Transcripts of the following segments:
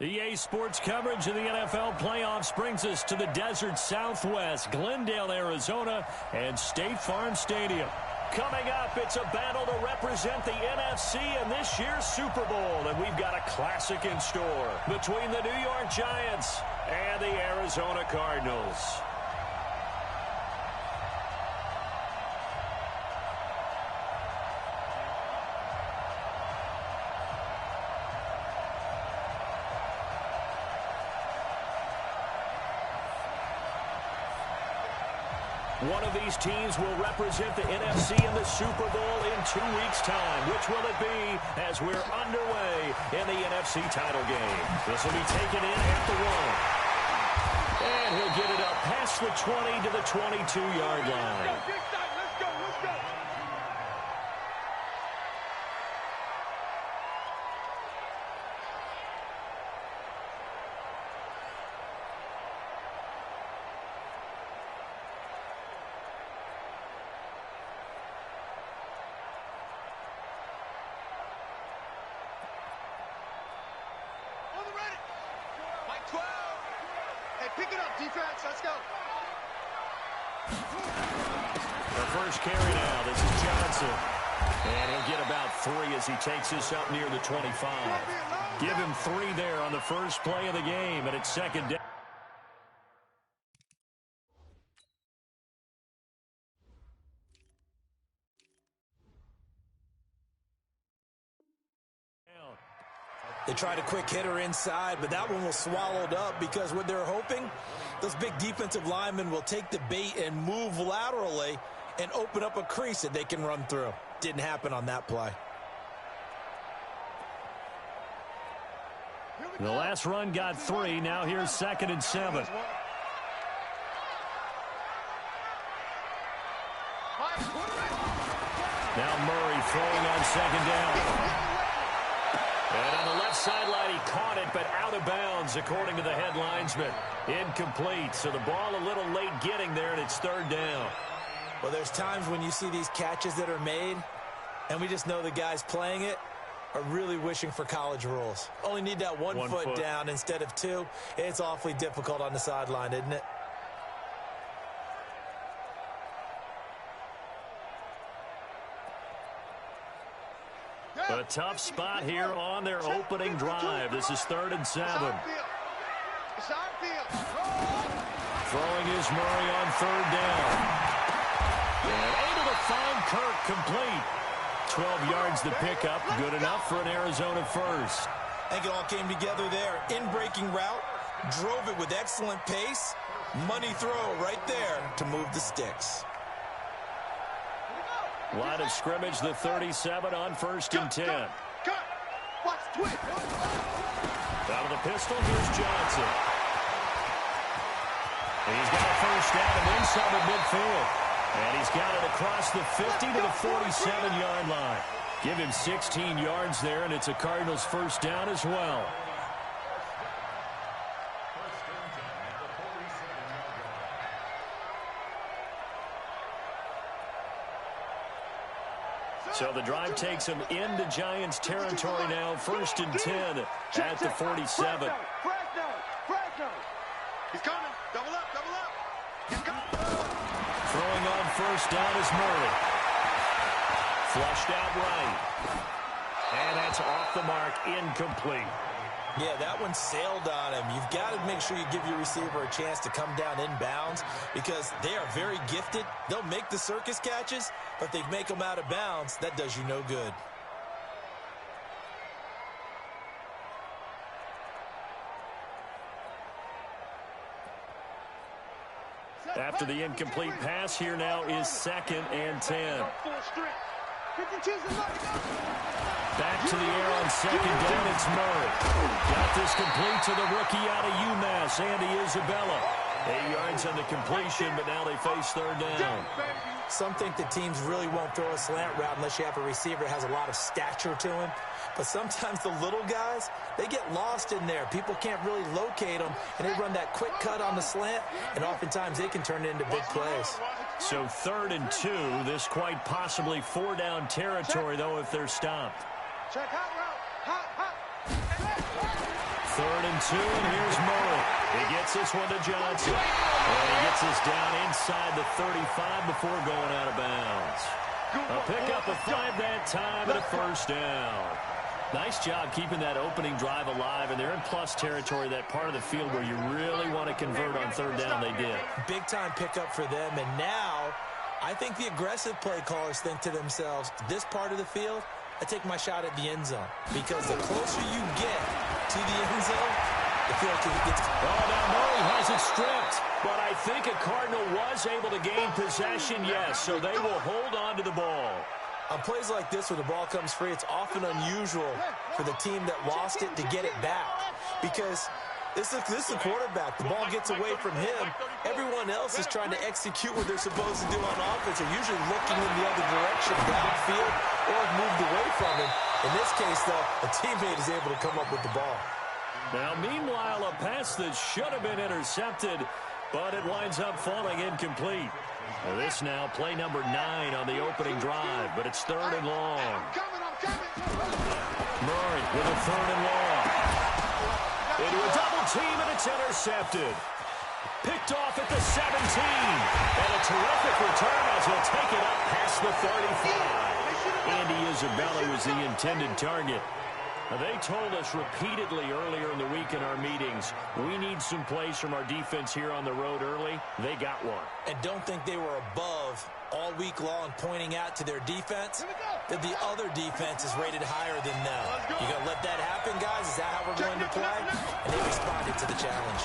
EA Sports coverage of the NFL playoffs brings us to the desert Southwest, Glendale, Arizona, and State Farm Stadium. Coming up, it's a battle to represent the NFC in this year's Super Bowl, and we've got a classic in store between the New York Giants and the Arizona Cardinals. One of these teams will represent the NFC in the Super Bowl in 2 weeks' time. Which will it be as we're underway in the NFC title game? This will be taken in at the 1. And he'll get it up past the 20 to the 22-yard line. Let's go. Pick it up, defense. Let's go. The first carry now. This is Johnson. And he'll get about 3 as he takes this up near the 25. Give him 3 there on the first play of the game, and it's second down. They tried a quick hitter inside, but that one was swallowed up because what they're hoping, those big defensive linemen will take the bait and move laterally and open up a crease that they can run through. Didn't happen on that play. The last run got 3. Now here's 2nd and 7. Now Murray throwing on 2nd down. And on the left sideline, he caught it, but out of bounds, according to the head linesman. Incomplete, so the ball a little late getting there, and it's 3rd down. Well, there's times when you see these catches that are made, and we just know the guys playing it are really wishing for college rules. Only need that one foot down instead of 2. It's awfully difficult on the sideline, isn't it? A tough spot here on their opening drive. This is 3rd and 7. Throwing is Murray on 3rd down. And able to find Kirk complete. 12 yards to pick up. Good enough for an Arizona first. I think it all came together there. In-breaking route. Drove it with excellent pace. Money throw right there to move the sticks. Line of scrimmage, the 37 on 1st and 10. Watch twitch. Out of the pistol, here's Johnson. And he's got a first down and inside the midfield. And he's got it across the 50 to the 47-yard line. Give him 16 yards there, and it's a Cardinals first down as well. So the drive takes him into Giants territory now. 1st and 10 at the 47. He's coming. Double up. He's coming. Throwing on 1st down is Murray. Flushed out right. And that's off the mark, incomplete. Yeah, that one sailed on him. You've got to make sure you give your receiver a chance to come down inbounds because they are very gifted. They'll make the circus catches, but if they make them out of bounds, that does you no good. After the incomplete pass, here now is 2nd and 10. Back to the air on 2nd down, it's Murray. Got this complete to the rookie out of UMass, Andy Isabella. 8 yards on the completion, but now they face 3rd down. Some think the teams really won't throw a slant route unless you have a receiver that has a lot of stature to him. But sometimes the little guys, they get lost in there. People can't really locate them, and they run that quick cut on the slant, and oftentimes they can turn it into big plays. So 3rd and 2, this quite possibly 4-down territory, though, if they're stopped. Check hot route. Hot. 3rd and 2, and here's Murray. He gets this one to Johnson. And he gets this down inside the 35 before going out of bounds. A pickup of 5 that time and a first down. Nice job keeping that opening drive alive, and they're in plus territory, that part of the field where you really want to convert on 3rd down. They did. Big-time pickup for them, and now I think the aggressive play callers think to themselves, this part of the field, I take my shot at the end zone, because the closer you get to the end zone, the field gets... Oh, now Murray has it stripped, but I think a Cardinal was able to gain possession, yes, so they will hold on to the ball. On plays like this where the ball comes free, it's often unusual for the team that lost it to get it back, because this is the quarterback. The ball gets away from him. Everyone else is trying to execute what they're supposed to do on offense. They're usually looking in the other direction, downfield, or have moved away from him. In this case, though, a teammate is able to come up with the ball. Now, meanwhile, a pass that should have been intercepted, but it winds up falling incomplete. This now, play number 9 on the opening drive, but it's 3rd and long. Murray with a 3rd and long. Into a double team, and it's intercepted. Picked off at the 17. And a terrific return as he'll take it up past the 35. Andy Isabella was the intended target. Now, they told us repeatedly earlier in the week in our meetings, we need some plays from our defense here on the road early. They got one. And don't think they were above all week long pointing out to their defense that the other defense is rated higher than them. You going to let that happen, guys? Is that how we're going to play? And they responded to the challenge.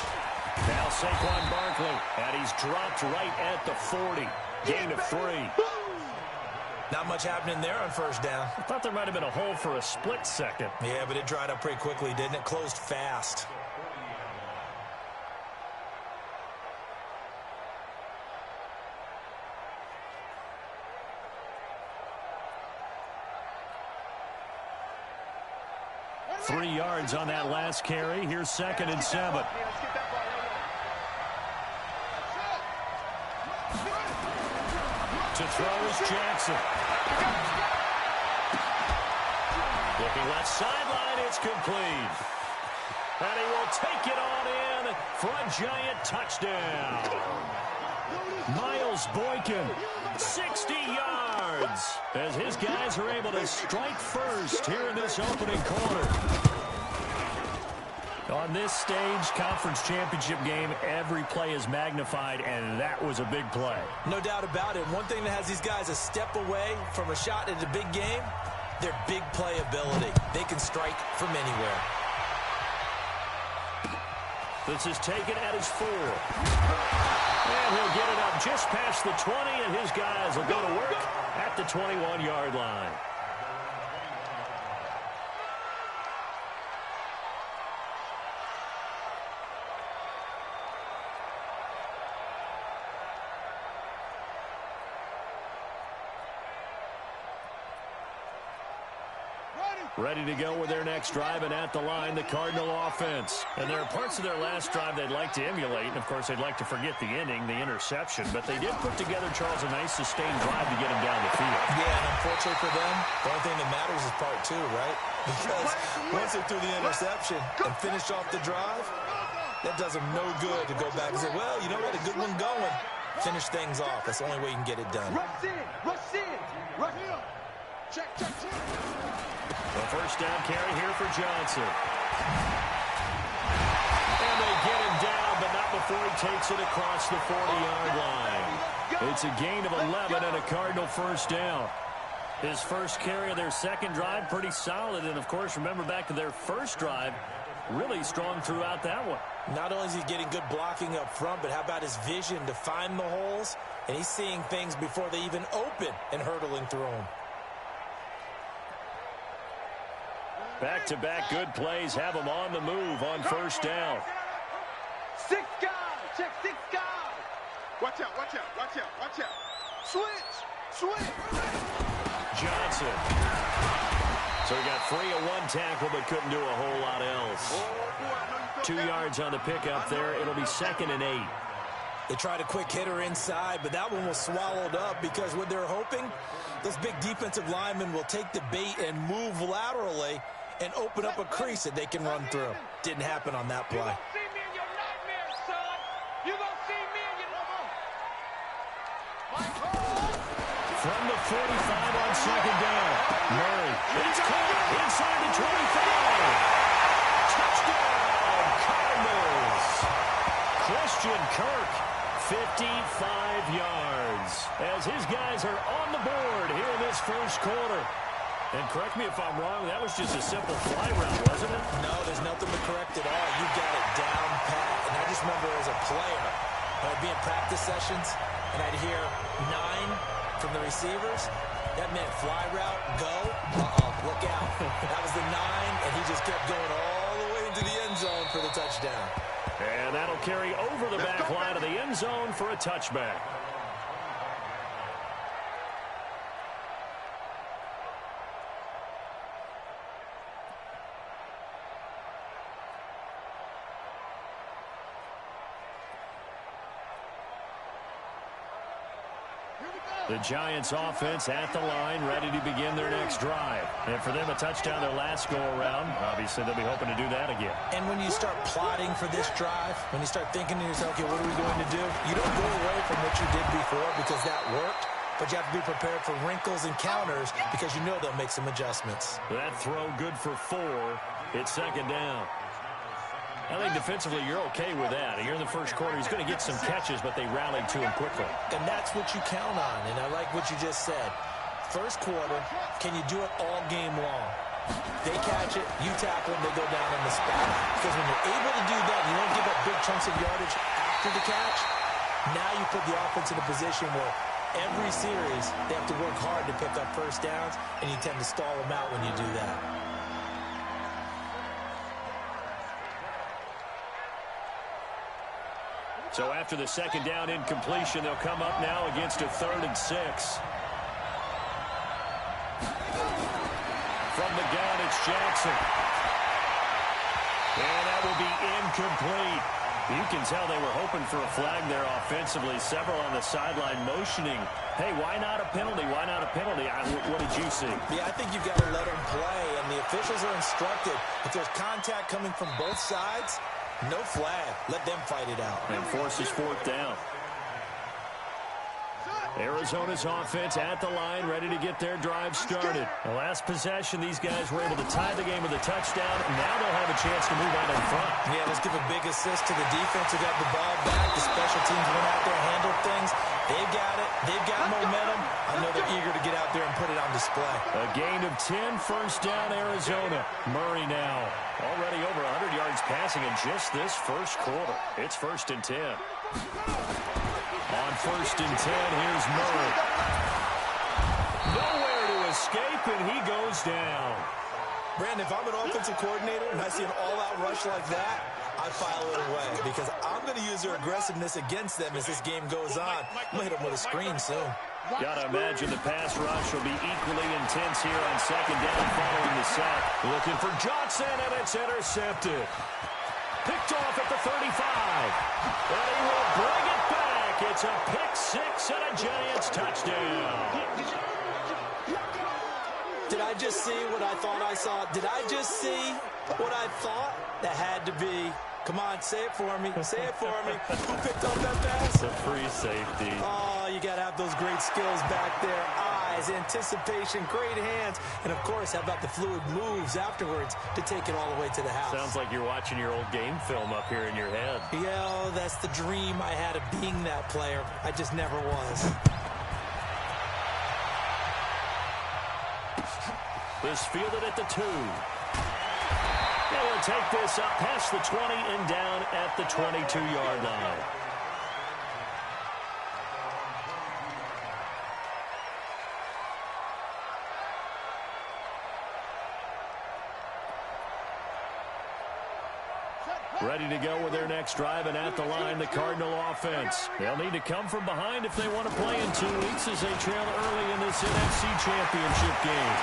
Now Saquon Barkley, and he's dropped right at the 40. Gain of 3. Not much happening there on 1st down. I thought there might have been a hole for a split second. Yeah, but it dried up pretty quickly, didn't it? Closed fast. Three yards on that last carry. Here's 2nd and 7. To throw is Jackson. Looking left sideline, it's complete. And he will take it on in for a giant touchdown. Miles Boykin, 60 yards, as his guys are able to strike first here in this opening quarter. On this stage, conference championship game, every play is magnified, and that was a big play. No doubt about it. One thing that has these guys a step away from a shot at a big game, their big play ability. They can strike from anywhere. This is taken at his 4. And he'll get it up just past the 20, and his guys will go to work at the 21-yard line. Ready to go with their next drive, and at the line, the Cardinal offense. And there are parts of their last drive they'd like to emulate, and of course they'd like to forget the ending, the interception, but they did put together, Charles, a nice sustained drive to get him down the field. Yeah, and unfortunately for them, the only thing that matters is part 2, right? Because once they threw the interception and finished off the drive, that does them no good to go back and say, well, you know what, a good one going. Finish things off. That's the only way you can get it done. Rush in, rush in, rush in. Check, check, check. The first down carry here for Johnson. And they get him down, but not before he takes it across the 40-yard line. It's a gain of 11 and a Cardinal first down. His first carry of their second drive, pretty solid. And, of course, remember back to their first drive, really strong throughout that one. Not only is he getting good blocking up front, but how about his vision to find the holes? And he's seeing things before they even open and hurtling through them. Back-to-back good plays have him on the move on first down. 6 guys, check 6 guys. Watch out, watch out, watch out, watch out. Switch, switch. Johnson. So he got free of one tackle, but couldn't do a whole lot else. 2 yards on the pickup there. It'll be 2nd and 8. They tried a quick hitter inside, but that one was swallowed up because what they're hoping, those big defensive linemen will take the bait and move laterally and open up a crease that they can run through. Didn't happen on that play. From the 45 on second down. Murray. It's caught inside the 25. Touchdown, Cardinals. Christian Kirk, 55 yards. As his guys are on the board here in this first quarter. And correct me if I'm wrong, that was just a simple fly route, wasn't it? No, there's nothing to correct at all. You got it down pat. And I just remember as a player, when I'd be in practice sessions, and I'd hear 9 from the receivers, that meant fly route, go, look out. That was the 9, and he just kept going all the way into the end zone for the touchdown. And that'll carry over the back line of the end zone for a touchback. The Giants offense at the line, ready to begin their next drive. And for them, a touchdown their last go-around. Obviously, they'll be hoping to do that again. And when you start plotting for this drive, when you start thinking to yourself, okay, what are we going to do? You don't go away from what you did before because that worked, but you have to be prepared for wrinkles and counters because you know they'll make some adjustments. That throw good for 4. It's second down. I think defensively you're okay with that. Here in the first quarter, he's going to get some catches, but they rallied to him quickly. And that's what you count on, and I like what you just said. First quarter, can you do it all game long? They catch it, you tackle them, they go down on the spot. Because when you're able to do that, you don't give up big chunks of yardage after the catch, now you put the offense in a position where every series they have to work hard to pick up first downs, and you tend to stall them out when you do that. So after the second down incompletion, they'll come up now against a 3rd and 6. From the gun, it's Jackson. And that will be incomplete. You can tell they were hoping for a flag there offensively. Several on the sideline motioning. Hey, why not a penalty? Why not a penalty? What did you see? Yeah, I think you've got to let them play, and the officials are instructed. If there's contact coming from both sides, no flag. Let them fight it out. And forces 4th down. Arizona's offense at the line, ready to get their drive started. The last possession, these guys were able to tie the game with a touchdown. Now they'll have a chance to move out in front. Yeah, let's give a big assist to the defense who got the ball back. The special teams went out there and handled things. They've got it. They've got momentum. I know they're eager to get out there and put it on display. A gain of 10, first down, Arizona. Murray now already over 100 yards passing in just this first quarter. It's 1st and 10. On 1st and 10, here's Murray. Nowhere to escape, and he goes down. Brandon, if I'm an offensive coordinator and I see an all-out rush like that, I file it away because I'm going to use their aggressiveness against them as this game goes on. I'm going to hit them with a screen soon. Got to imagine the pass rush will be equally intense here on second down following the sack. Looking for Johnson, and it's intercepted. Picked off at the 35. And he will bring it back. It's a pick 6 and a Giants touchdown. Did I just see what I thought I saw? Did I just see what I thought? That had to be. Come on, say it for me. Say it for me. Who picked up that pass? It's a free safety. Oh, you got to have those great skills back there. Eyes, anticipation, great hands. And, of course, how about the fluid moves afterwards to take it all the way to the house? Sounds like you're watching your old game film up here in your head. Yeah, oh, that's the dream I had of being that player. I just never was. This fielded at the 2. They will take this up past the 20 and down at the 22-yard line. Ready to go with their next drive, and at the line, the Cardinal offense. They'll need to come from behind if they want to play in 2 weeks as they trail early in this NFC Championship game.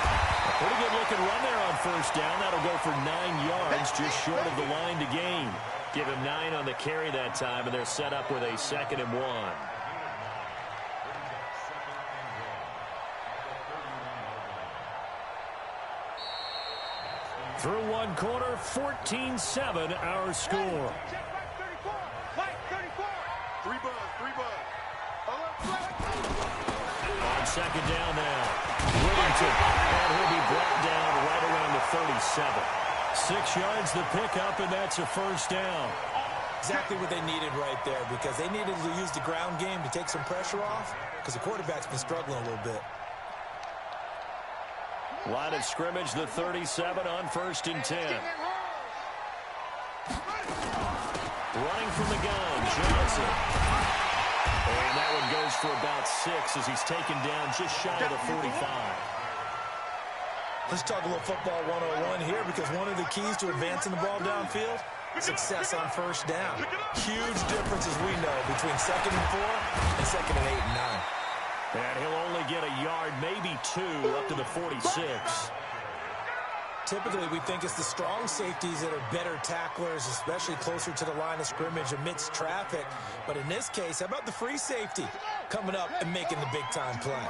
A pretty good-looking run there on first down. That'll go for 9 yards, just short of the line to gain. Give him 9 on the carry that time, and they're set up with a 2nd and 1. Through one quarter, 14-7 our score. Check right 34. Right 34. Three buzz. On second down now, Whittington, and he'll be brought down right around the 37. 6 yards the pickup, and that's a first down. Exactly what they needed right there, because they needed to use the ground game to take some pressure off, because the quarterback's been struggling a little bit. Line of scrimmage, the 37 on 1st and 10. Running from the gun, Johnson. And that one goes for about 6 as he's taken down just shy of the 45. Let's talk a little football 101 here, because one of the keys to advancing the ball downfield, success on first down. Huge differences, we know, between 2nd and 4 and 2nd and 8 and 9. And he'll only get a yard, maybe 2, up to the 46. Typically, we think it's the strong safeties that are better tacklers, especially closer to the line of scrimmage amidst traffic. But in this case, how about the free safety coming up and making the big-time play?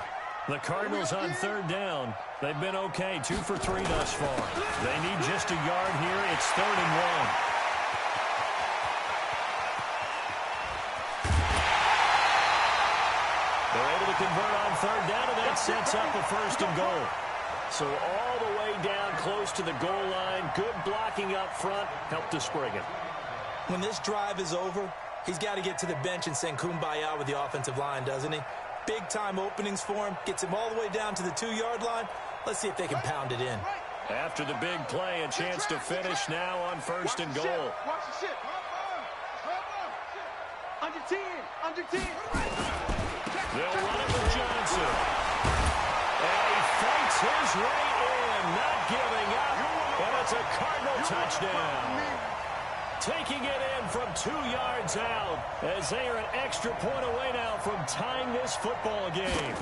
The Cardinals on 3rd down. They've been okay, 2 for 3 thus far. They need just a yard here. It's 3rd and 1. They're able to convert on 3rd down, and that sets up a 1st and goal. So all the way down close to the goal line. Good blocking up front. Helped to spring it. When this drive is over, he's got to get to the bench and sing Kumbaya with the offensive line, doesn't he? Big-time openings for him. Gets him all the way down to the 2-yard line. Let's see if they can pound it in. After the big play, a chance to finish now on 1st and goal. Watch the shit. Under 10. Under 10. They'll run it with Johnson. And he fights his way in, not giving up. And it's a Cardinal touchdown. Taking it in from 2 yards out as they are an extra point away now from tying this football game.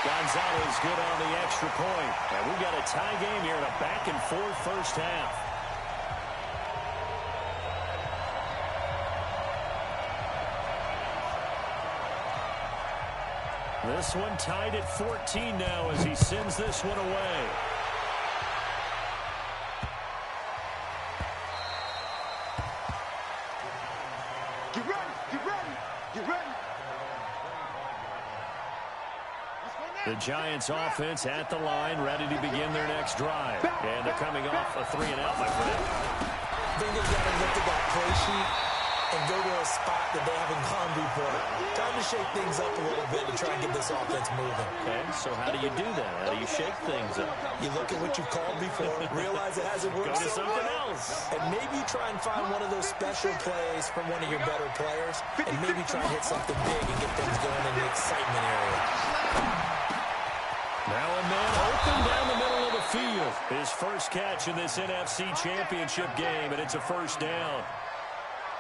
Gonzalez good on the extra point. And we've got a tie game here in a back-and-forth first half. This one tied at 14 now as he sends this one away. Get ready. Get ready. Get ready. The Giants offense at the line, ready to begin their next drive. And they're coming off a 3-and-out, my friend. I think they've got to look at that play sheet and go to a spot that they haven't gone before. Time to shake things up a little bit and try and get this offense moving. Okay, so how do you do that? How do you shake things up? You look at what you've called before, realize it hasn't worked. Go to something else. And maybe try and find one of those special plays from one of your better players, and maybe try and hit something big and get things going in the excitement area. Now a man open down the middle of the field. His first catch in this NFC Championship game, and it's a first down.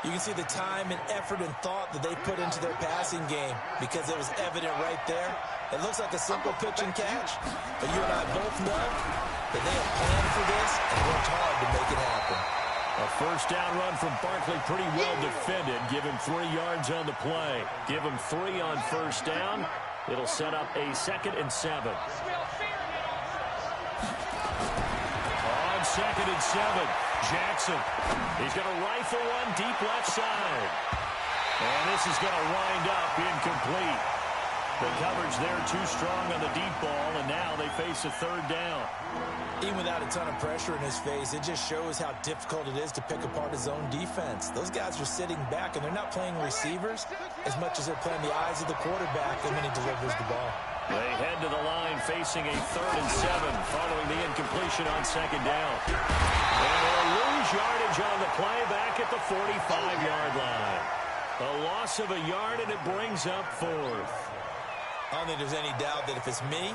You can see the time and effort and thought that they put into their passing game because it was evident right there. It looks like a simple pitch and catch, but you and I both know that they have planned for this and worked hard to make it happen. A first down run from Barkley, pretty well defended. Give him 3 yards on the play. Give him 3 on first down. It'll set up a 2nd and 7. On 2nd and 7, Jackson. He's going to rifle one deep left side. And this is going to wind up incomplete. The coverage there too strong on the deep ball, and now they face a 3rd down. Even without a ton of pressure in his face, it just shows how difficult it is to pick apart his own defense. Those guys are sitting back, and they're not playing receivers as much as they're playing the eyes of the quarterback when he delivers the ball. They head to the line facing a 3rd and 7 following the incompletion on 2nd down. And they'll lose yardage on the play back at the 45-yard line. A loss of a yard, and it brings up 4th. I don't think there's any doubt that if it's me,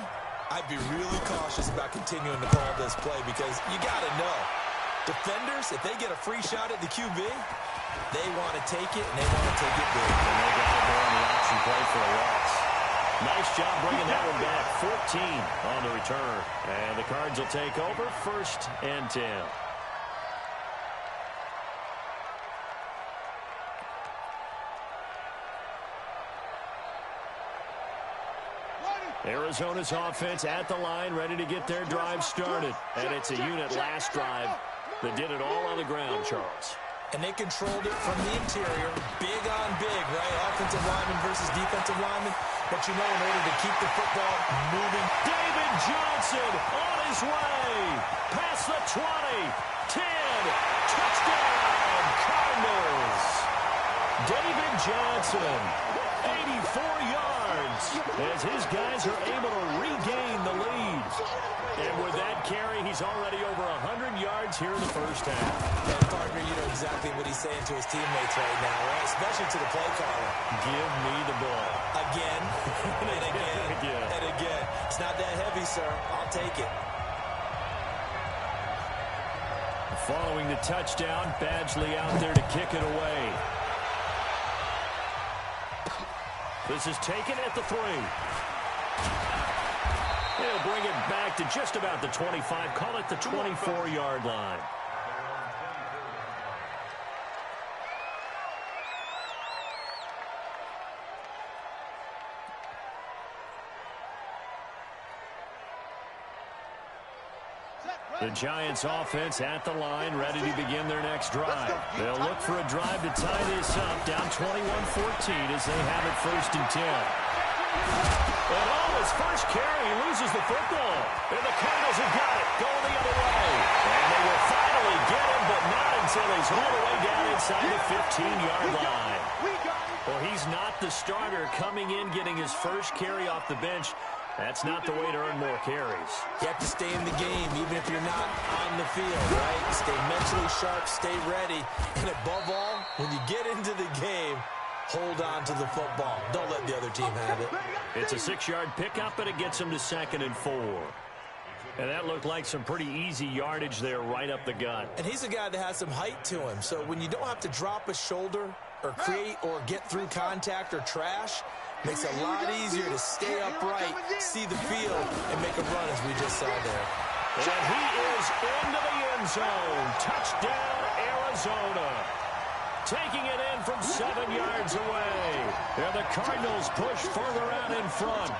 I'd be really cautious about continuing to call this play because you got to know, defenders, if they get a free shot at the QB, they want to take it, and they want to take it big. And they got to go on the option play for a loss. Nice job bringing that one back. 14 on the return. And the Cards will take over 1st and 10. Arizona's offense at the line, ready to get their drive started. And it's a unit last drive that did it all on the ground, Charles. And they controlled it from the interior, big on big, right? Offensive lineman versus defensive lineman. But you know, in order to keep the football moving. David Johnson on his way. Past the 20, 10, touchdown, Cardinals. David Johnson, 84 yards, as his guys are able to regain the lead. And with that carry, he's already over 100 yards here in the first half. And, partner, you know exactly what he's saying to his teammates right now, right? Especially to the play caller. Give me the ball. Again, and again, and again. It's not that heavy, sir. I'll take it. Following the touchdown, Badgley out there to kick it away. This is taken at the 3. He'll bring it back to just about the 25. Call it the 24-yard line. The Giants offense at the line, ready to begin their next drive. They'll look for a drive to tie this up, down 21-14 as they have it 1st and 10. And his first carry, he loses the football. And the Cardinals have got it, going the other way. And they will finally get him, but not until he's all the way down inside the 15-yard line. Well, he's not the starter coming in, getting his first carry off the bench. That's not the way to earn more carries. You have to stay in the game, even if you're not on the field, right? Stay mentally sharp, stay ready. And above all, when you get into the game, hold on to the football. Don't let the other team have it. It's a 6-yard pickup, and it gets him to 2nd and 4. And that looked like some pretty easy yardage there right up the gut. And he's a guy that has some height to him. So when you don't have to drop a shoulder or create or get through contact or trash, makes it a lot easier to stay upright, see the field, and make a run as we just saw there. And he is into the end zone. Touchdown, Arizona. Taking it in from 7 yards away. And the Cardinals push further out in front.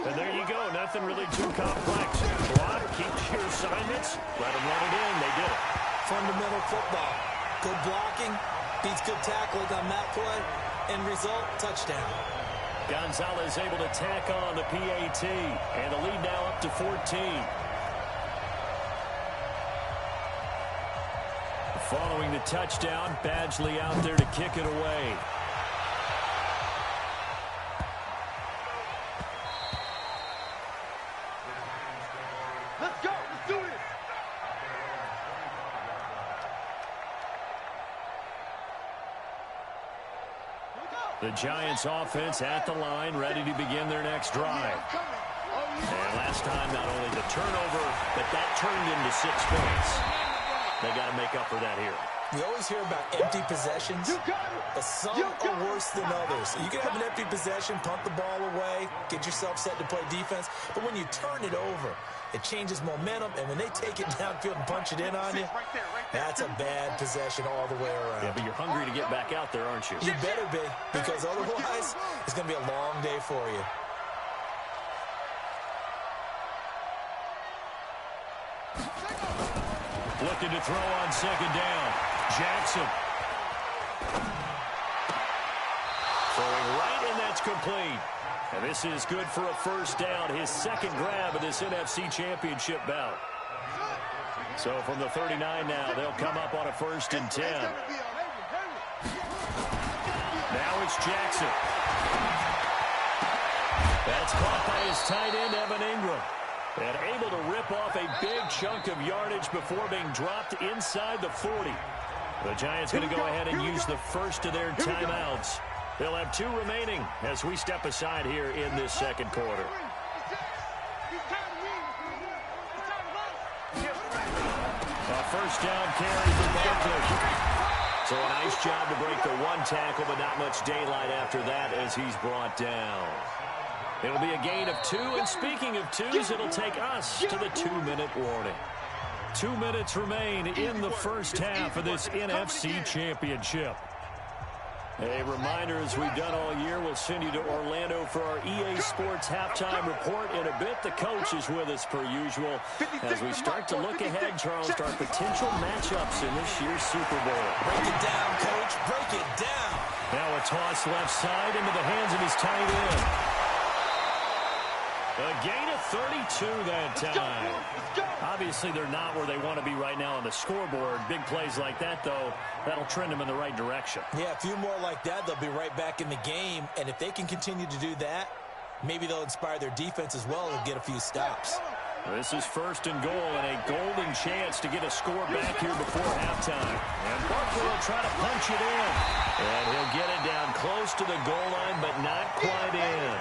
And there you go. Nothing really too complex. Block, keep your assignments. Let them run it in. They did it. Fundamental football. Good blocking. Beats good tackling on that play. End result, touchdown. Gonzalez able to tack on the PAT. And the lead now up to 14. Following the touchdown, Badgley out there to kick it away. Let's go. Let's do this. The Giants offense at the line, ready to begin their next drive. And last time, not only the turnover, but that turned into 6 points. They got to make up for that here. We always hear about empty possessions, but some are worse than others. You can have an empty possession, punt the ball away, get yourself set to play defense, but when you turn it over, it changes momentum, and when they take it downfield and punch it in on you, that's a bad possession all the way around. Yeah, but you're hungry to get back out there, aren't you? You better be, because otherwise, it's going to be a long day for you. Looking to throw on 2nd down. Jackson. Throwing right, and that's complete. And this is good for a 1st down, his 2nd grab of this NFC Championship bout. So from the 39 now, they'll come up on a 1st and 10. Now it's Jackson. That's caught by his tight end, Evan Ingram. And able to rip off a big chunk of yardage before being dropped inside the 40. The Giants going to go ahead and use the first of their timeouts. They'll have 2 remaining as we step aside here in this 2nd quarter. A 1st down carry for Barkley. So a nice job to break the 1 tackle, but not much daylight after that as he's brought down. It'll be a gain of 2, and speaking of 2s, it'll take us to the 2-minute warning. 2 minutes remain in the first half of this NFC Championship. A reminder, as we've done all year, we'll send you to Orlando for our EA Sports halftime report in a bit. The coach is with us per usual as we start to look ahead, Charles, to our potential matchups in this year's Super Bowl. Break it down, Coach. Break it down. Now a toss left side into the hands of his tight end. A gain of 32 that time. Obviously, they're not where they want to be right now on the scoreboard. Big plays like that, though, that'll trend them in the right direction. Yeah, a few more like that, they'll be right back in the game. And if they can continue to do that, maybe they'll inspire their defense as well and get a few stops. This is 1st and goal and a golden chance to get a score back here before halftime. And Barkley will try to punch it in. And he'll get it down close to the goal line, but not quite in.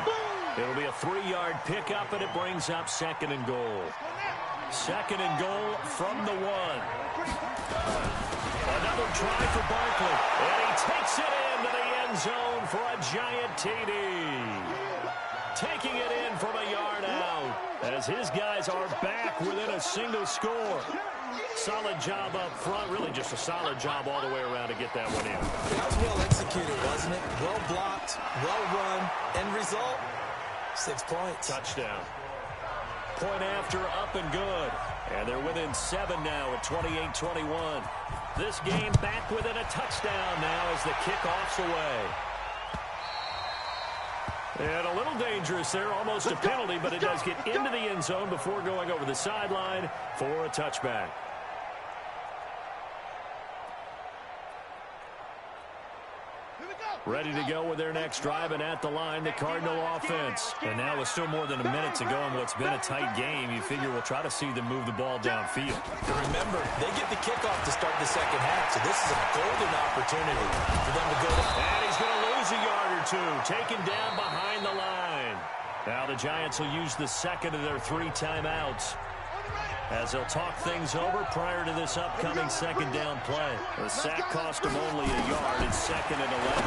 It'll be a 3-yard pickup, and it brings up 2nd and goal. 2nd and goal from the 1. Another try for Barkley. And he takes it into the end zone for a giant TD. Taking it in from a yard out as his guys are back within a single score. Solid job up front. Really just a solid job all the way around to get that one in. That was well executed, wasn't it? Well blocked, well run. End result, 6 points. Touchdown. Point after, up and good. And they're within 7 now at 28-21. This game back within a touchdown now as the kickoff's away. And a little dangerous there, almost a penalty, but it does get into the end zone before going over the sideline for a touchback. Ready to go with their next drive, and at the line, the Cardinal offense. And now with still more than a minute to go in what's been a tight game, you figure we'll try to see them move the ball downfield. And remember, they get the kickoff to start the second half, so this is a golden opportunity for them to go to. And he's going to lose a yard or two, taken down behind the line. Now the Giants will use the second of their 3 timeouts as they'll talk things over prior to this upcoming 2nd down play. The sack cost him only a yard. It's 2nd and 11.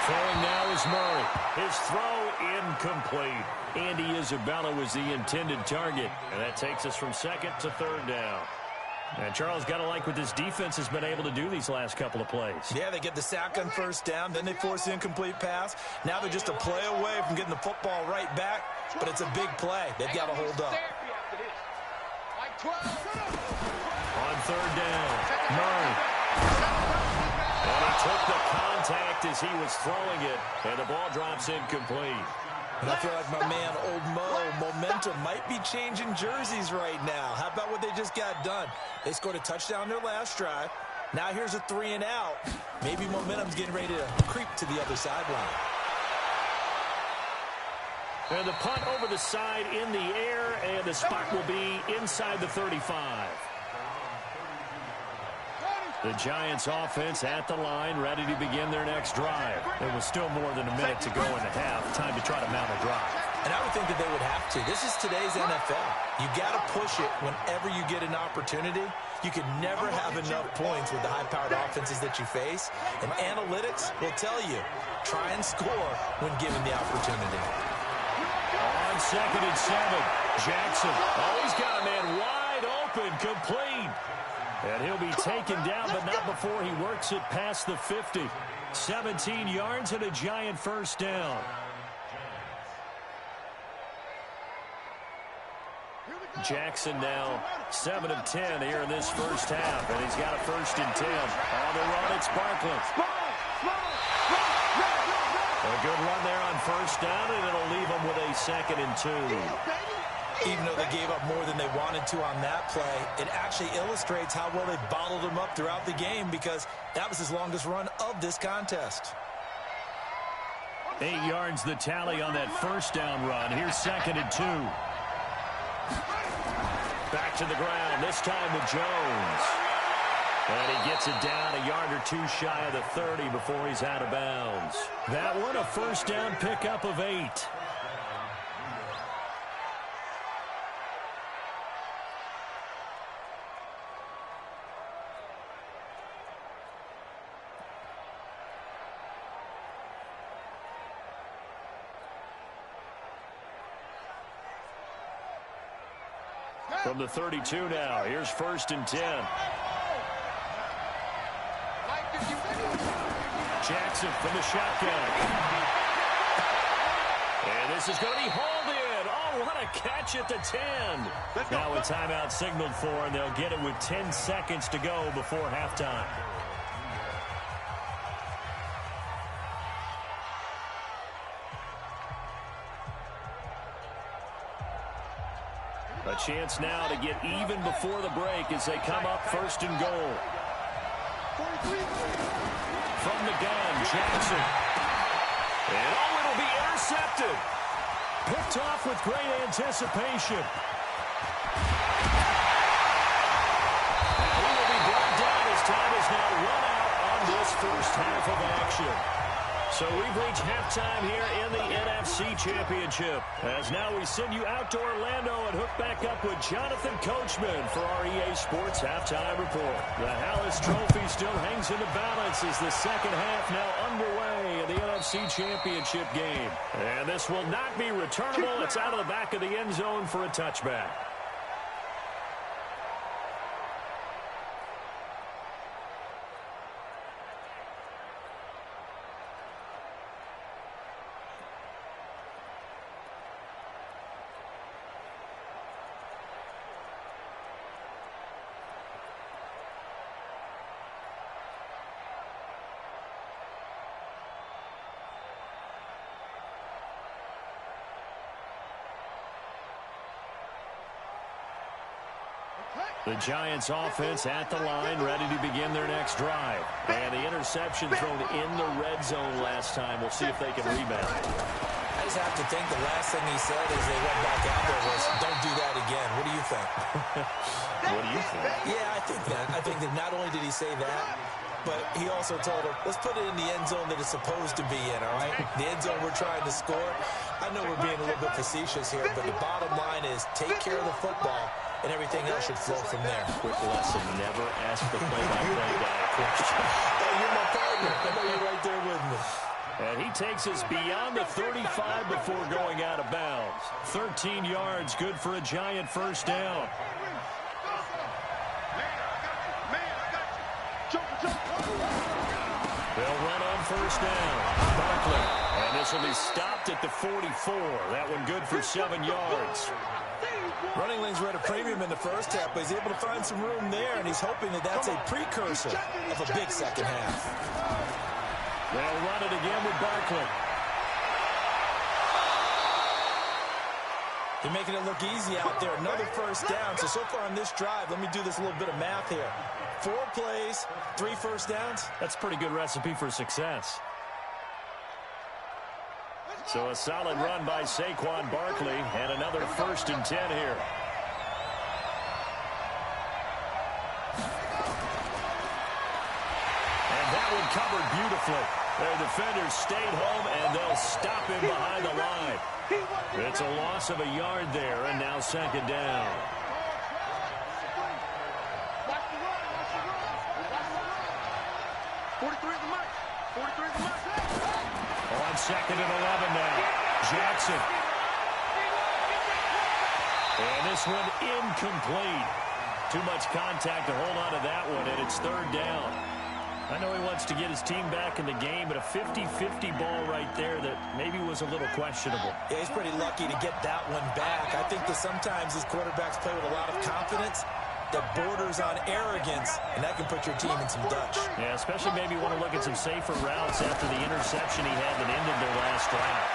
Throwing now is Murray. His throw incomplete. Andy Isabella was the intended target, and that takes us from 2nd to 3rd down. And Charles, got to like what this defense has been able to do these last couple of plays. Yeah, they get the sack on 1st down, then they force the incomplete pass. Now they're just a play away from getting the football right back, but it's a big play. They've got to hold up. On 3rd down, Murray. And he took the contact as he was throwing it, and the ball drops incomplete. And I feel like my man, Old Mo, momentum might be changing jerseys right now. How about what they just got done? They scored a touchdown their last drive. Now here's a 3 and out. Maybe momentum's getting ready to creep to the other sideline. And the punt over the side in the air, and the spot will be inside the 35. The Giants offense at the line, ready to begin their next drive. There was still more than a minute to go in the half. Time to try to mount a drive. And I would think that they would have to. This is today's NFL. You got to push it whenever you get an opportunity. You can never have enough points with the high-powered offenses that you face. And analytics will tell you, try and score when given the opportunity. On 2nd and 7, Jackson. Oh, he's got a man wide open, complete. And he'll be taken down, but not before he works it past the 50. 17 yards and a Giant 1st down. Jackson now 7 of 10 here in this 1st half, and he's got a 1st and 10. On the run, it's Barkley. A good run there on 1st down, and it'll leave them with a 2nd and 2. Even though they gave up more than they wanted to on that play, it actually illustrates how well they bottled him up throughout the game, because that was his longest run of this contest. 8 yards the tally on that 1st down run. Here's 2nd and 2. Back to the ground, this time with Jones. And he gets it down a yard or 2 shy of the 30 before he's out of bounds. That one, a 1st down pickup of 8. From the 32 now, here's 1st and 10. Jackson from the shotgun. And this is going to be hauled in. Oh, what a catch at the 10. Now a timeout signaled for, and they'll get it with 10 seconds to go before halftime. A chance now to get even before the break as they come up first and goal. From the gun, Jackson. And oh, it'll be intercepted. Picked off with great anticipation. He will be brought down as time is now run out on this first half of action. So we've reached halftime here in the NFC Championship. As now we send you out to Orlando and hook back up with Jonathan Coachman for our EA Sports Halftime Report. The Hallis Trophy still hangs in the balance as the second half now underway in the NFC Championship game. And this will not be returnable. It's out of the back of the end zone for a touchback. The Giants offense at the line, ready to begin their next drive. And the interception thrown in the red zone last time. We'll see if they can rebound. I just have to think the last thing he said as they went back out there was, don't do that again. What do you think? What do you think? Yeah, I think that. I think that not only did he say that, but he also told him, let's put it in the end zone that it's supposed to be in, all right? The end zone we're trying to score. I know we're being a little bit facetious here, but the bottom line is take care of the football, and everything else should flow from there. Quick lesson, never ask the play-by-play guy a question. Hey, you're my partner. I know you're right there with me. And he takes us beyond the 35 before going out of bounds. 13 yards, good for a Giant first down. They'll run on first down. Barkley. And this will be stopped at the 44. That one good for 7 yards. Running lanes were at a premium in the first half, but he's able to find some room there, and he's hoping that that's a precursor of a big second half. They'll run it again with Barkley. They're making it look easy out there. Another first down. So far on this drive, let me do this little bit of math here. 4 plays, 3 first downs. That's a pretty good recipe for success. So a solid run by Saquon Barkley, and another 1st and 10 here. And that one covered beautifully. Their defenders stayed home, and they'll stop him behind the line. It's a loss of a yard there, and now 2nd down. On 2nd and 11 now. Jackson. And this one incomplete. Too much contact to hold on to that one, and it's 3rd down. I know he wants to get his team back in the game, but a 50-50 ball right there that maybe was a little questionable. Yeah, he's pretty lucky to get that one back. I think that sometimes these quarterbacks play with a lot of confidence that borders on arrogance, and that can put your team in some Dutch. Yeah, especially maybe want to look at some safer routes after the interception he had that ended their last drive.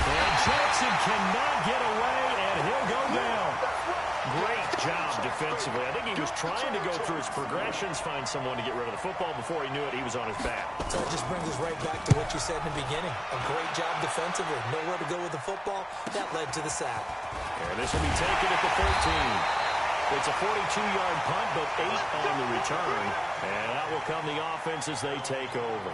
And Jackson cannot get away, and he'll go down. Great job defensively. I think he was trying to go through his progressions, find someone to get rid of the football. Before he knew it, he was on his back. So it just brings us right back to what you said in the beginning. A great job defensively. Nowhere to go with the football. That led to the sack. And this will be taken at the 13. It's a 42-yard punt, but 8 on the return. And out will come the offense as they take over.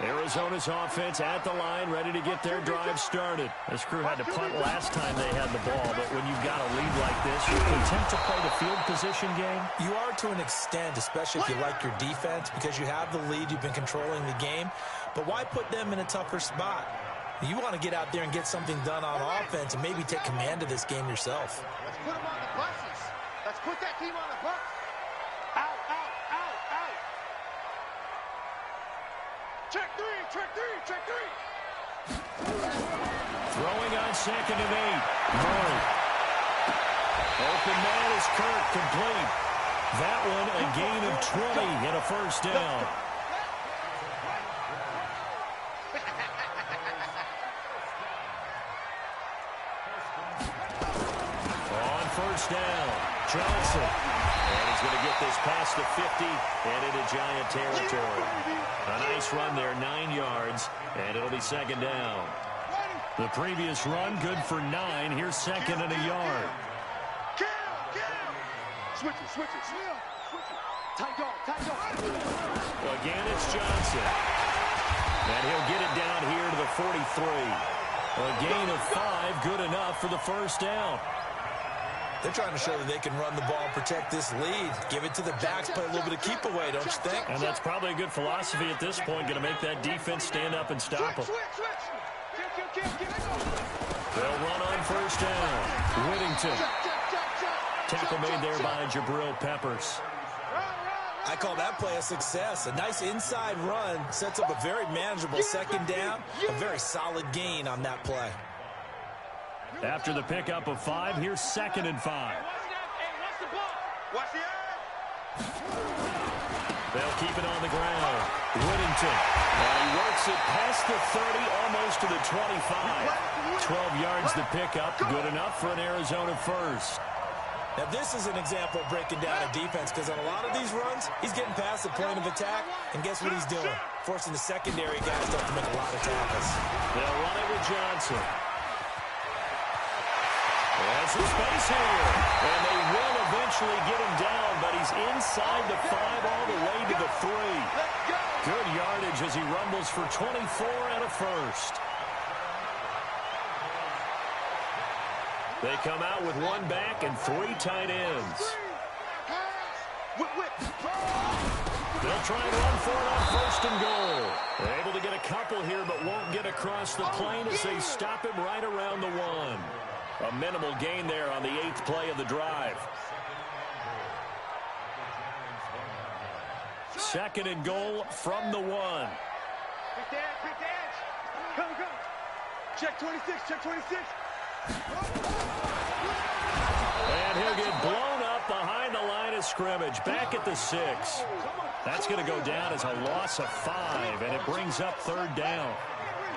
Arizona's offense at the line, ready to get their drive started. This crew had to punt last time they had the ball, but when you've got a lead like this, you're content to play the field position game? You are to an extent, especially if you like your defense, because you have the lead, you've been controlling the game. But why put them in a tougher spot? You want to get out there and get something done on offense and maybe take command of this game yourself. Let's put them on the buses. Let's put that team on the bus. Out, out, out, out. Check three, check three, check three. Throwing on 2nd and 8. Murray. Open man is Kirk, complete. That one a gain of 20 and a first down. On first down, Johnson. And he's going to get this past the 50 and into Giant territory. A nice run there, 9 yards, and it'll be 2nd down. The previous run, good for 9. Here's 2nd and a yard. Switch it, switch it, switch it. Tight guard, tight guard. Again, it's Johnson. And he'll get it down here to the 43. A gain of 5, good enough for the first down. They're trying to show that they can run the ball and protect this lead. Give it to the backs, play a little bit of keep away, don't you think? And that's probably a good philosophy at this point, going to make that defense stand up and stop them. They'll run on first down. Whittington. Tackle made there by Jabril Peppers. I call that play a success. A nice inside run sets up a very manageable 2nd down. A very solid gain on that play. After the pickup of 5, here's 2nd and 5. Watch the eye. They'll keep it on the ground. Whittington. And he works it past the 30, almost to the 25. 12 yards the pickup. Good enough for an Arizona first. Now, this is an example of breaking down a defense because on a lot of these runs, he's getting past the point of attack, and guess what he's doing? Forcing the secondary guys to have to make a lot of tackles. They'll run it with Johnson. There's some space here, and they will eventually get him down, but he's inside the 5 all the way to the 3. Good yardage as he rumbles for 24 and a first. They come out with 1 back and 3 tight ends. They'll try and run for it on 1st and goal. They're able to get a couple here, but won't get across the plane as they stop him right around the 1. A minimal gain there on the 8th play of the drive. 2nd and goal from the 1. Pick the edge, pick the edge. Come, come. Check 26, check 26. And he'll get blown up behind the line of scrimmage. Back at the 6. That's going to go down as a loss of 5, and it brings up 3rd down.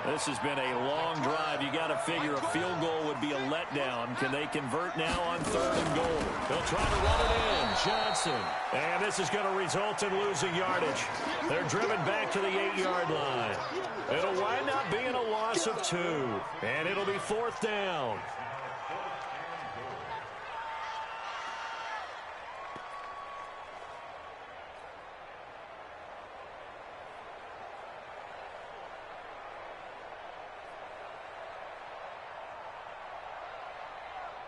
This has been a long drive. You got to figure a field goal would be a letdown. Can they convert now on 3rd and goal? They'll try to run it in. Johnson. And this is going to result in losing yardage. They're driven back to the 8-yard line. It'll wind up being a loss of 2. And it'll be 4th down.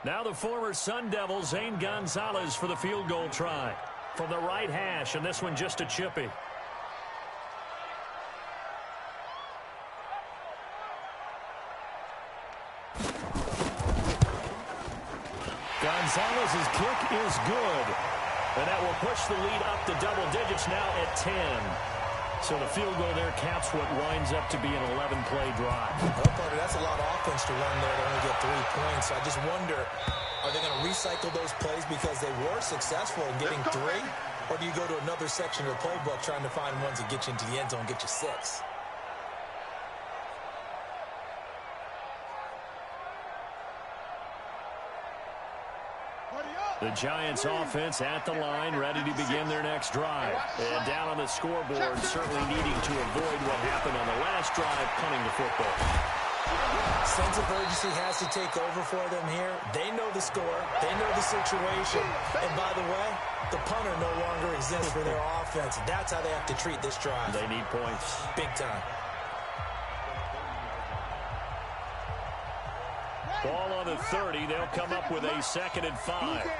Now the former Sun Devil, Zane Gonzalez, for the field goal try. From the right hash, and this one just a chippy. Gonzalez's kick is good. And that will push the lead up to double digits now at 10. So the field goal there caps what winds up to be an 11-play drive. Well, Carter, that's a lot of offense to run there to only get 3 points. I just wonder, are they going to recycle those plays because they were successful in getting 3? Or do you go to another section of the playbook trying to find ones that get you into the end zone and get you 6? The Giants offense at the line, ready to begin their next drive. And down on the scoreboard, certainly needing to avoid what happened on the last drive, punting the football. Sense of urgency has to take over for them here. They know the score. They know the situation. And by the way, the punter no longer exists for their offense. That's how they have to treat this drive. They need points. Big time. Ball on the 30. They'll come up with a 2nd and 5.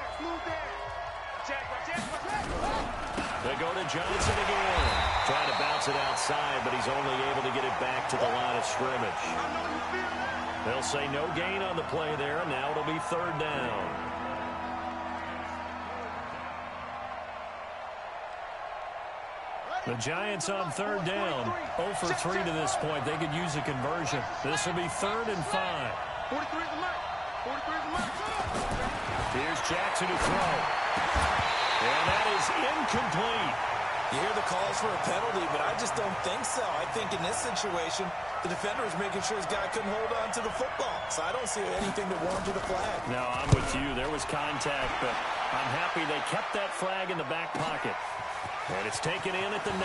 They go to Johnson again. Trying to bounce it outside, but he's only able to get it back to the line of scrimmage. They'll say no gain on the play there, and now it'll be 3rd down. The Giants on third down. 0 for 3 to this point. They could use a conversion. This will be 3rd and 5. 43 is the mark. 43 is the mark. Here's Jackson to throw. And that is incomplete. You hear the calls for a penalty, but I just don't think so. I think in this situation, the defender was making sure his guy couldn't hold on to the football. So I don't see anything that warranted a flag. No, I'm with you. There was contact, but I'm happy they kept that flag in the back pocket. And it's taken in at the 9.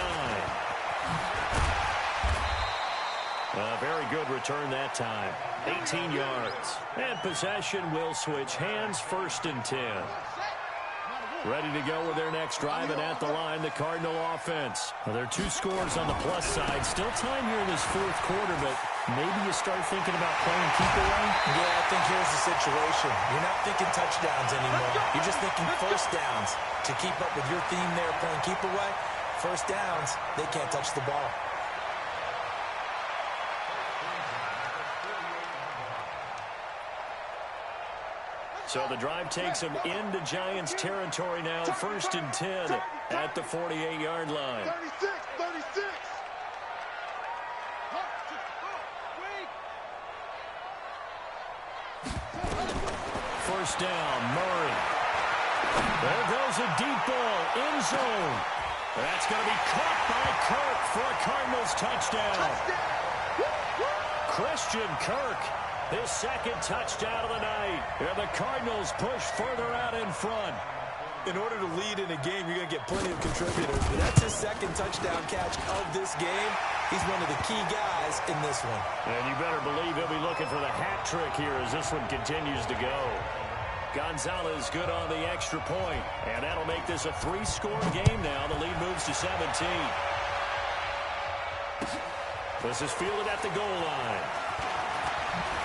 A very good return that time. 18 yards. And possession will switch hands, 1st and 10. Ready to go with their next drive, and at the line, the Cardinal offense. Well, there are 2 scores on the plus side. Still time here in this 4th quarter, but maybe you start thinking about playing keep away? Yeah, I think here's the situation. You're not thinking touchdowns anymore. You're just thinking first downs. To keep up with your theme there, playing keep away, first downs, they can't touch the ball. So the drive takes them into Giants territory now. 1st and 10 at the 48-yard line. 36, 36. First down, Murray. There goes a deep ball, end zone. That's going to be caught by Kirk for a Cardinals touchdown. Christian Kirk, his 2nd touchdown of the night. And the Cardinals push further out in front. In order to lead in a game, you're going to get plenty of contributors. But that's his 2nd touchdown catch of this game. He's one of the key guys in this one. And you better believe he'll be looking for the hat trick here as this one continues to go. Gonzalez good on the extra point. And that'll make this a 3-score game now. The lead moves to 17. This is fielded at the goal line.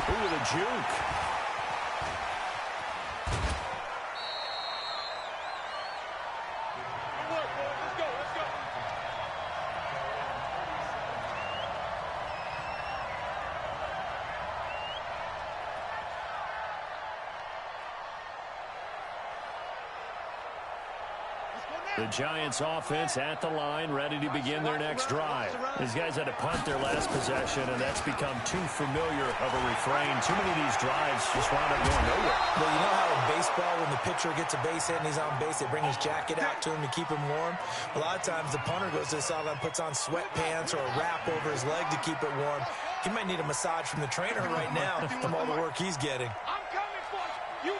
Ooh, with a juke. The Giants offense at the line, ready to begin their next drive. These guys had to punt their last possession, and that's become too familiar of a refrain. Too many of these drives just wound up going nowhere. Well, you know how in baseball, when the pitcher gets a base hit and he's on base, they bring his jacket out to him to keep him warm? A lot of times the punter goes to the sideline, puts on sweatpants or a wrap over his leg to keep it warm. He might need a massage from the trainer right now from all the work he's getting. I'm coming for you. You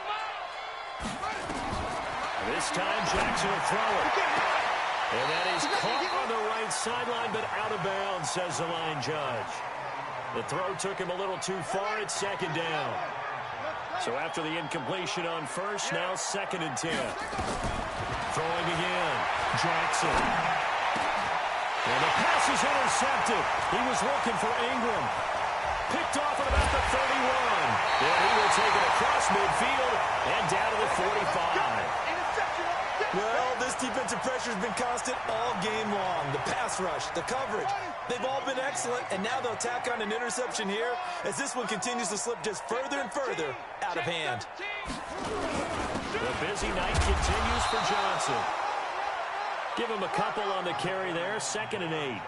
This time Jackson will throw it. And that is caught on the right sideline, but out of bounds, says the line judge. The throw took him a little too far. It's 2nd down. So after the incompletion on 1st, now 2nd and 10. Throwing again. Jackson. And the pass is intercepted. He was looking for Ingram. Picked off at about the 31. And he will take it across midfield and down to the 45. Well, this defensive pressure has been constant all game long. The pass rush, the coverage, they've all been excellent, and now they'll tack on an interception here as this one continues to slip just further and further out of hand. The busy night continues for Johnson. Give him a couple on the carry there, 2nd and 8.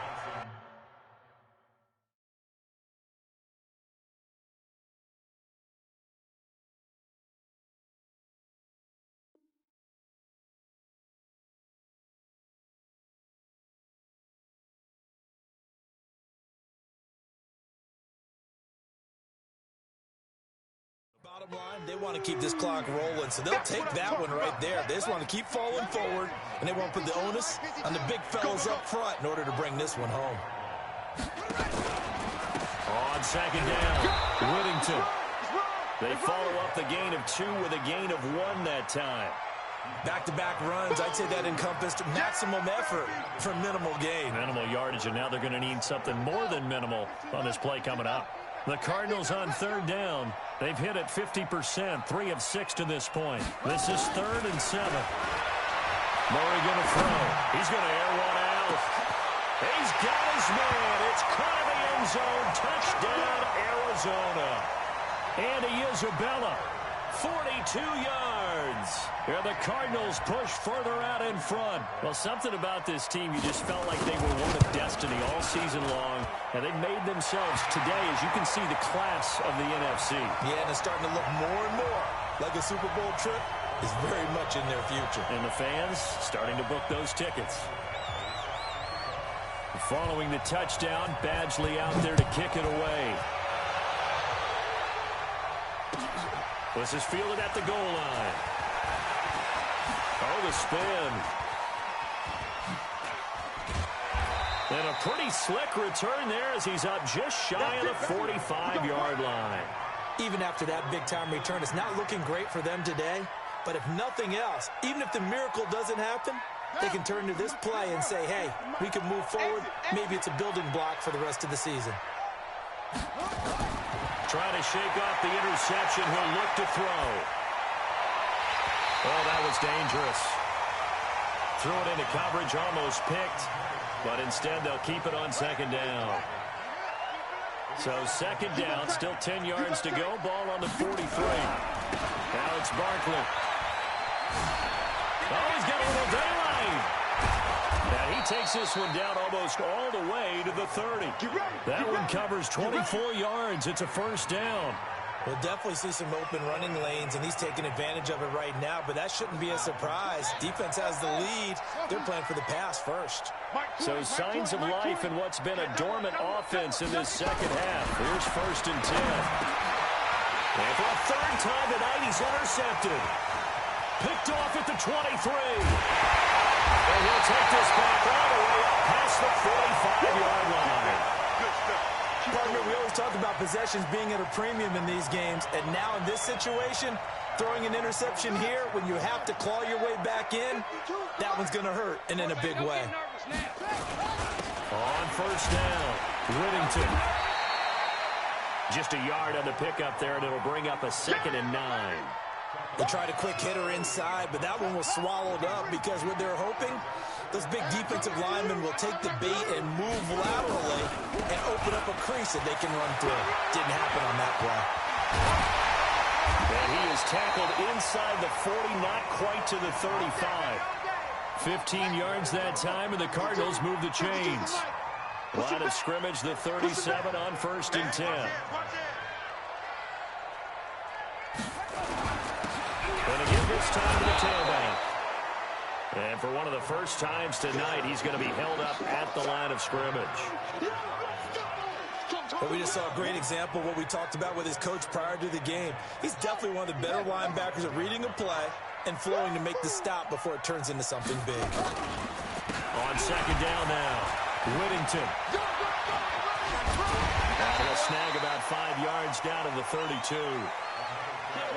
Bottom line, they want to keep this clock rolling, so they'll take that one right there. They just want to keep falling forward, and they won't put the onus on the big fellas up front in order to bring this one home. On 2nd down, Whittington. They follow up the gain of 2 with a gain of 1 that time. Back-to-back runs, I'd say that encompassed maximum effort for minimal gain. Minimal yardage, and now they're going to need something more than minimal on this play coming up. The Cardinals on 3rd down. They've hit at 50%, 3 of 6 to this point. This is 3rd and 7. Murray going to throw. He's going to air one out. He's got his man. It's caught in the end zone. Touchdown, Arizona. Andy Isabella 42 yards. And the Cardinals push further out in front. Well, something about this team, you just felt like they were one of destiny all season long. And they made themselves today, as you can see, the class of the NFC. Yeah, and it's starting to look more and more like a Super Bowl trip is very much in their future. And the fans starting to book those tickets. Following the touchdown, Badgley out there to kick it away. This is fielded at the goal line. Oh, the spin. And a pretty slick return there as he's up just shy of the 45-yard line. Even after that big-time return, it's not looking great for them today. But if nothing else, even if the miracle doesn't happen, they can turn to this play and say, hey, we can move forward. Maybe it's a building block for the rest of the season. Trying to shake off the interception. He'll look to throw. Oh, that was dangerous. Threw it into coverage, almost picked. But instead, they'll keep it on second down. So second down, still 10 yards to go. Ball on the 43. Now it's Barkley. Oh, he's got a little daylight. And he takes this one down almost all the way to the 30. That one covers 24 yards. It's a first down. We'll definitely see some open running lanes, and he's taking advantage of it right now, but that shouldn't be a surprise. Defense has the lead. They're playing for the pass first. So signs of life in what's been a dormant offense in this second half. Here's 1st and 10. And for a third time tonight, he's intercepted. Picked off at the 23. And he'll take this back all the way up past the 45-yard line. Partner, we always talk about possessions being at a premium in these games, and now in this situation, throwing an interception here when you have to claw your way back in, that one's going to hurt, and in a big way. On first down, Whittington. Just a yard on the pickup there, and it'll bring up a 2nd and 9. They tried a quick hitter inside, but that one was swallowed up because what they're hoping, those big defensive linemen will take the bait and move laterally and open up a crease that they can run through. Didn't happen on that play. And he is tackled inside the 40, not quite to the 35. 15 yards that time, and the Cardinals move the chains. Line of scrimmage, the 37 on 1st and 10. And again this time to the tailback. And for one of the first times tonight, he's going to be held up at the line of scrimmage. But we just saw a great example of what we talked about with his coach prior to the game. He's definitely one of the better linebackers at reading a play and flowing to make the stop before it turns into something big. On second down now, Whittington. And he'll snag about 5 yards down to the 32.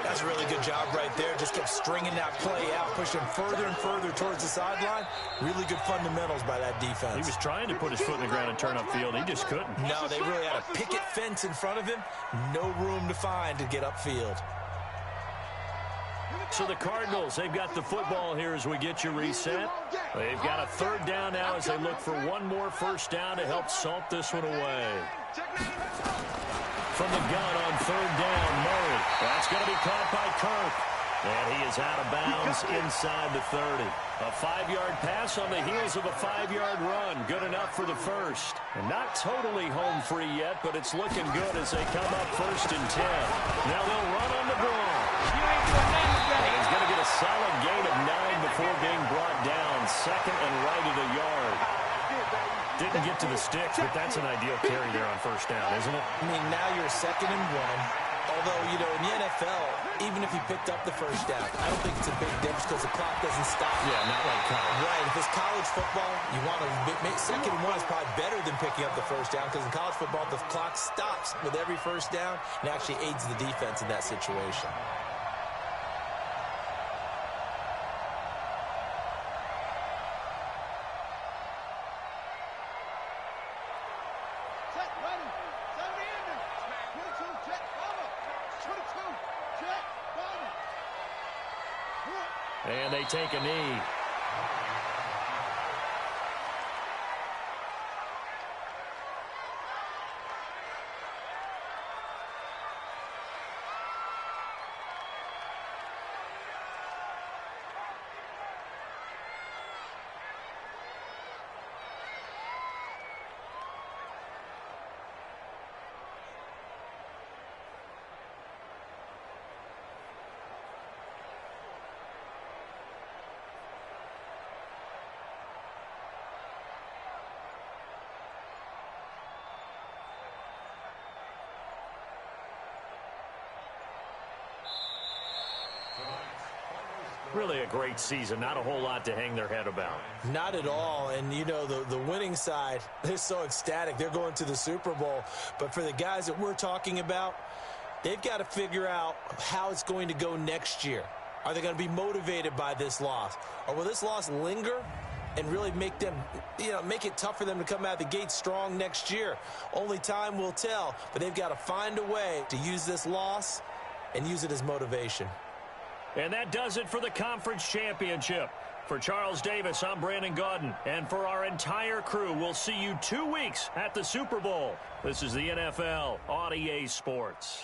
That's a really good job right there. Just kept stringing that play out, pushing further and further towards the sideline. Really good fundamentals by that defense. He was trying to put his foot in the ground and turn upfield. He just couldn't. No, they really had a picket fence in front of him. No room to find to get upfield. So the Cardinals, they've got the football here as we get you reset. They've got a 3rd down now as they look for one more first down to help salt this one away. From the gun on 3rd down, Murray. That's going to be caught by Kirk. And he is out of bounds inside the 30. A 5-yard pass on the heels of a 5-yard run. Good enough for the first. And not totally home free yet, but it's looking good as they come up 1st and 10. Now they'll run on the ball. And he's going to get a solid gain of 9 before being brought down. 2nd and right of the yard. Didn't get to the sticks, but that's an ideal carry there on first down, isn't it? I mean, now you're 2nd and 1. Although, you know, in the NFL, even if he picked up the first down, I don't think it's a big difference because the clock doesn't stop. Yeah, not like college. Right. If it's college football, you want to make 2nd and 1 is probably better than picking up the first down because in college football, the clock stops with every first down and actually aids the defense in that situation. And they take a knee. Really a great season. Not a whole lot to hang their head about. Not at all. And, you know, the winning side, they're so ecstatic. They're going to the Super Bowl. But for the guys that we're talking about, they've got to figure out how it's going to go next year. Are they going to be motivated by this loss? Or will this loss linger and really make them, make it tough for them to come out the gate strong next year? Only time will tell. But they've got to find a way to use this loss and use it as motivation. And that does it for the conference championship. For Charles Davis, I'm Brandon Gaudin. And for our entire crew, we'll see you 2 weeks at the Super Bowl. This is the NFL on EA Sports.